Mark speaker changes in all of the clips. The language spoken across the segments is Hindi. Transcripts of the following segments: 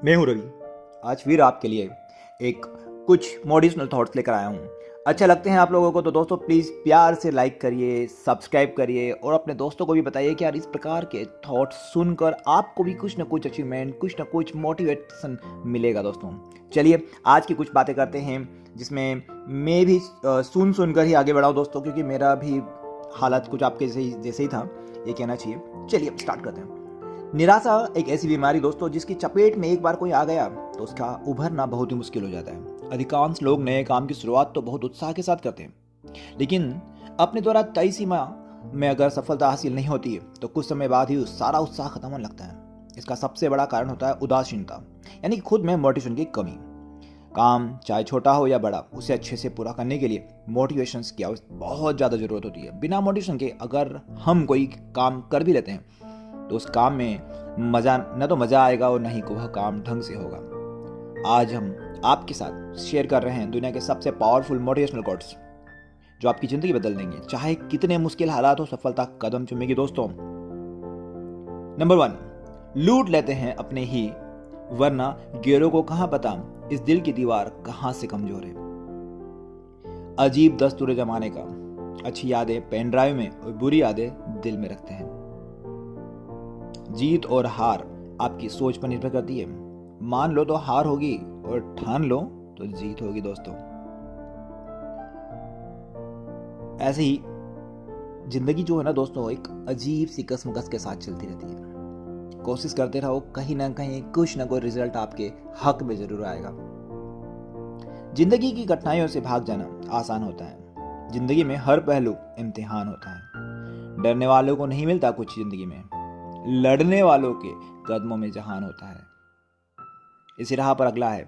Speaker 1: मैं हूं रवि। आज फिर आपके लिए एक कुछ मोटिवेशनल थॉट्स लेकर आया हूं। अच्छा लगते हैं आप लोगों को तो दोस्तों प्लीज़ प्यार से लाइक करिए, सब्सक्राइब करिए और अपने दोस्तों को भी बताइए कि यार इस प्रकार के थॉट्स सुनकर आपको भी कुछ ना कुछ अचीवमेंट, कुछ ना कुछ मोटिवेशन मिलेगा दोस्तों। चलिए आज की कुछ बातें करते हैं जिसमें मैं भी सुन कर ही आगे बढ़ाऊँ दोस्तों, क्योंकि मेरा भी हालत कुछ आपके जैसे ही था, ये कहना चाहिए। चलिए अब स्टार्ट करते हैं। निराशा एक ऐसी बीमारी दोस्तों जिसकी चपेट में एक बार कोई आ गया तो उसका उभरना बहुत ही मुश्किल हो जाता है। अधिकांश लोग नए काम की शुरुआत तो बहुत उत्साह के साथ करते हैं, लेकिन अपने द्वारा तय सीमा में अगर सफलता हासिल नहीं होती है तो कुछ समय बाद ही सारा उत्साह खत्म होने लगता है। इसका सबसे बड़ा कारण होता है उदासीनता, यानी खुद में मोटिवेशन की कमी। काम चाहे छोटा हो या बड़ा, उसे अच्छे से पूरा करने के लिए मोटिवेशन की बहुत ज़्यादा ज़रूरत होती है। बिना मोटिवेशन के अगर हम कोई काम कर भी लेते हैं तो उस काम में मज़ा आएगा और नहीं को वह काम ढंग से होगा। आज हम आपके साथ शेयर कर रहे हैं दुनिया के सबसे पावरफुल मोटिवेशनल कोट्स जो आपकी ज़िंदगी बदल देंगे, चाहे कितने मुश्किल हालात हो, सफलता कदम चूमेगी दोस्तों। नंबर 1, लूट लेते हैं अपने ही, वरना गैरों को कहां पता इस दिल की दीवार कहां से कमजोर है। अजीब दस्तूर जमाने का, अच्छी यादें पेन ड्राइव में और बुरी यादें दिल में रखते हैं। जीत और हार आपकी सोच पर निर्भर करती है। मान लो तो हार होगी और ठान लो तो जीत होगी दोस्तों। ऐसे ही जिंदगी जो है ना दोस्तों, एक अजीब सी कसमकस के साथ चलती रहती है। कोशिश करते रहो, कहीं ना कहीं कुछ ना कोई रिजल्ट आपके हक में जरूर आएगा। जिंदगी की कठिनाइयों से भाग जाना आसान होता है। जिंदगी में हर पहलू इम्तिहान होता है। डरने वालों को नहीं मिलता कुछ जिंदगी में, लड़ने वालों के कदमों में जहान होता है। इसी राह पर अगला है,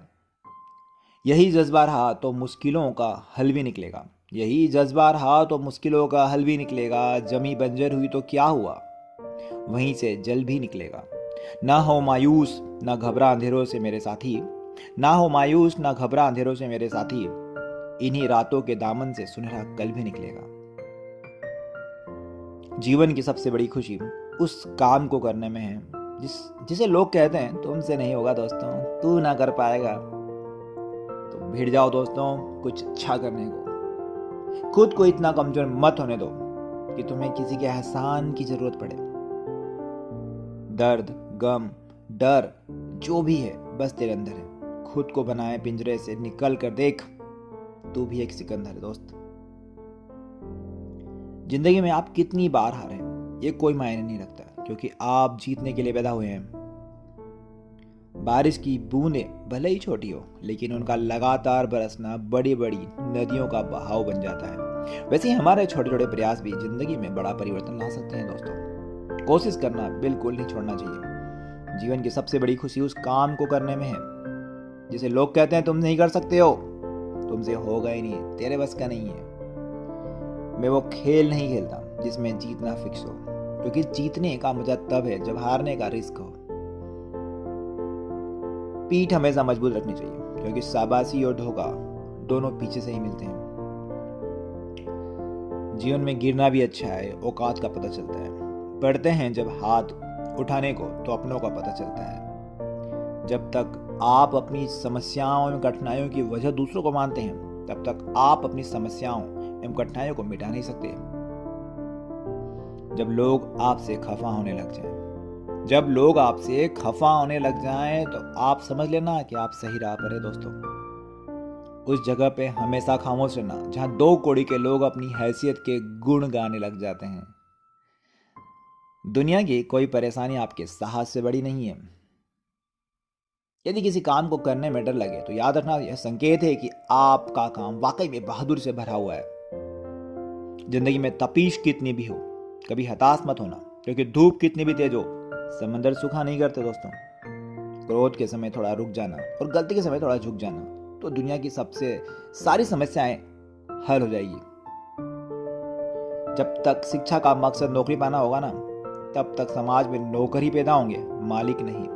Speaker 1: यही जज्बा रहा तो मुश्किलों का हल भी निकलेगा। यही जज्बा रहा तो मुश्किलों का हल भी निकलेगा। जमी बंजर हुई तो क्या हुआ, वहीं से जल भी निकलेगा। ना हो मायूस ना घबरा अंधेरों से मेरे साथी, ना हो मायूस ना घबरा अंधेरों से मेरे साथी, इन्हीं रातों के दामन से सुनहरा कल भी निकलेगा। जीवन की सबसे बड़ी खुशी उस काम को करने में है जिसे लोग कहते हैं तुमसे नहीं होगा दोस्तों, तू ना कर पाएगा। तो भिड़ जाओ दोस्तों कुछ अच्छा करने को। खुद को इतना कमजोर मत होने दो कि तुम्हें किसी के एहसान की जरूरत पड़े। दर्द, गम, डर जो भी है बस तेरे अंदर है। खुद को बनाए पिंजरे से निकल कर देख, तू भी एक सिकंदर है दोस्त। जिंदगी में आप कितनी बार हारे ये कोई मायने नहीं रखता, क्योंकि आप जीतने के लिए पैदा हुए हैं। बारिश की बूंदें भले ही छोटी हो, लेकिन उनका लगातार बरसना बड़ी बड़ी नदियों का बहाव बन जाता है। वैसे ही हमारे छोटे छोटे प्रयास भी जिंदगी में बड़ा परिवर्तन ला सकते हैं दोस्तों। कोशिश करना बिल्कुल नहीं छोड़ना चाहिए। जीवन की सबसे बड़ी खुशी उस काम को करने में है जिसे लोग कहते हैं तुम नहीं कर सकते हो, तुमसे होगा ही नहीं, तेरे बस का नहीं है। मैं वो खेल नहीं खेलता जिसमें जीतना फिक्स हो, क्योंकि जीतने का मजा तब है जब हारने का रिस्क हो। पीठ हमेशा मजबूत रखनी चाहिए, क्योंकि शाबाशी और धोखा दोनों पीछे से ही मिलते हैं। जीवन में गिरना भी अच्छा है, औकात का पता चलता है। पढ़ते हैं जब हाथ उठाने को तो अपनों का पता चलता है। जब तक आप अपनी समस्याओं एवं कठिनाइयों की वजह दूसरों को मानते हैं, तब तक आप अपनी समस्याओं एवं कठिनाइयों को मिटा नहीं सकते। जब लोग आपसे खफा होने लग जाएं तो आप समझ लेना कि आप सही राह पर है दोस्तों। उस जगह पे हमेशा खामोश रहना जहां 2 कौड़ी के लोग अपनी हैसियत के गुण गाने लग जाते हैं। दुनिया की कोई परेशानी आपके साहस से बड़ी नहीं है। यदि किसी काम को करने में डर लगे तो याद रखना यह संकेत है कि आपका काम वाकई में बहादुरी से भरा हुआ है। जिंदगी में तपीश कितनी भी हो, कभी हताश मत होना, क्योंकि धूप कितनी भी तेज हो, समंदर सूखा नहीं करते दोस्तों। क्रोध के समय थोड़ा रुक जाना और गलती के समय थोड़ा झुक जाना तो दुनिया की सबसे सारी समस्याएं हल हो जाएगी। जब तक शिक्षा का मकसद नौकरी पाना होगा ना, तब तक समाज में नौकर ही पैदा होंगे, मालिक नहीं।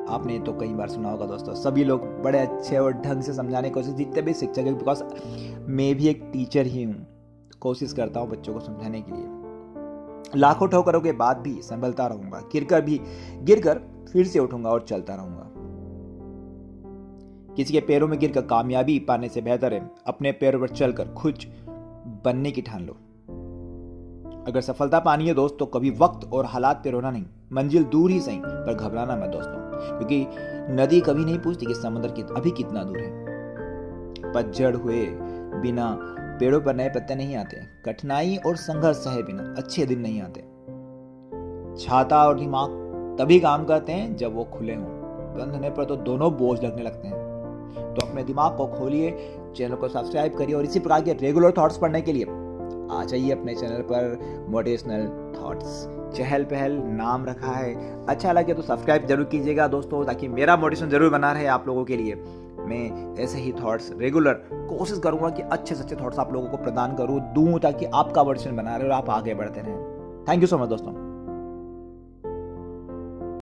Speaker 1: आपने तो कई बार सुना होगा दोस्तों, सभी लोग बड़े अच्छे और ढंग से समझाने की कोशिश, जितने भी शिक्षक है, बिकॉज मैं भी एक टीचर ही हूँ, कोशिश करता हूँ बच्चों को समझाने के लिए। लाखों ठोकरों के बाद भी संभलता रहूंगा, गिर कर फिर से उठूंगा और चलता रहूंगा। किसी के पैरों में गिरकर कामयाबी पाने से बेहतर है अपने पैरों पर चलकर खुद बनने की ठान लो। अगर सफलता पानी है दोस्त तो कभी वक्त और हालात पे रोना नहीं, मंजिल दूर ही सही पर घबराना मत दोस्तों, क्योंकि नदी कभी नहीं पूछती कि समुद्र अभी कितना दूर है। पतझड़ हुए बिना पेड़ों पर नए पत्ते नहीं आते, कठिनाई और संघर्ष सहे बिना अच्छे दिन नहीं आते। छाता और दिमाग तभी काम करते हैं जब वो खुले हों, बंद होने पर तो दोनों बोझ लगने लगते हैं। तो अपने दिमाग को खोलिए, चैनल को सब्सक्राइब करिए और इसी प्रकार के रेगुलर थॉट्स पढ़ने के लिए आ जाइए अपने चैनल पर मोटिवेशनल थॉट्स। चहल पहल नाम रखा है, अच्छा लगे तो सब्सक्राइब जरूर कीजिएगा दोस्तों, ताकि मेरा मोटिवेशन जरूर बना रहे आप लोगों के लिए। मैं ऐसे ही थॉट्स रेगुलर कोशिश करूंगा कि अच्छे से अच्छे थॉट्स आप लोगों को प्रदान करूं, दूं, ताकि आपका मोटिवेशन बना रहे और आप आगे बढ़ते रहें। थैंक यू सो मच दोस्तों।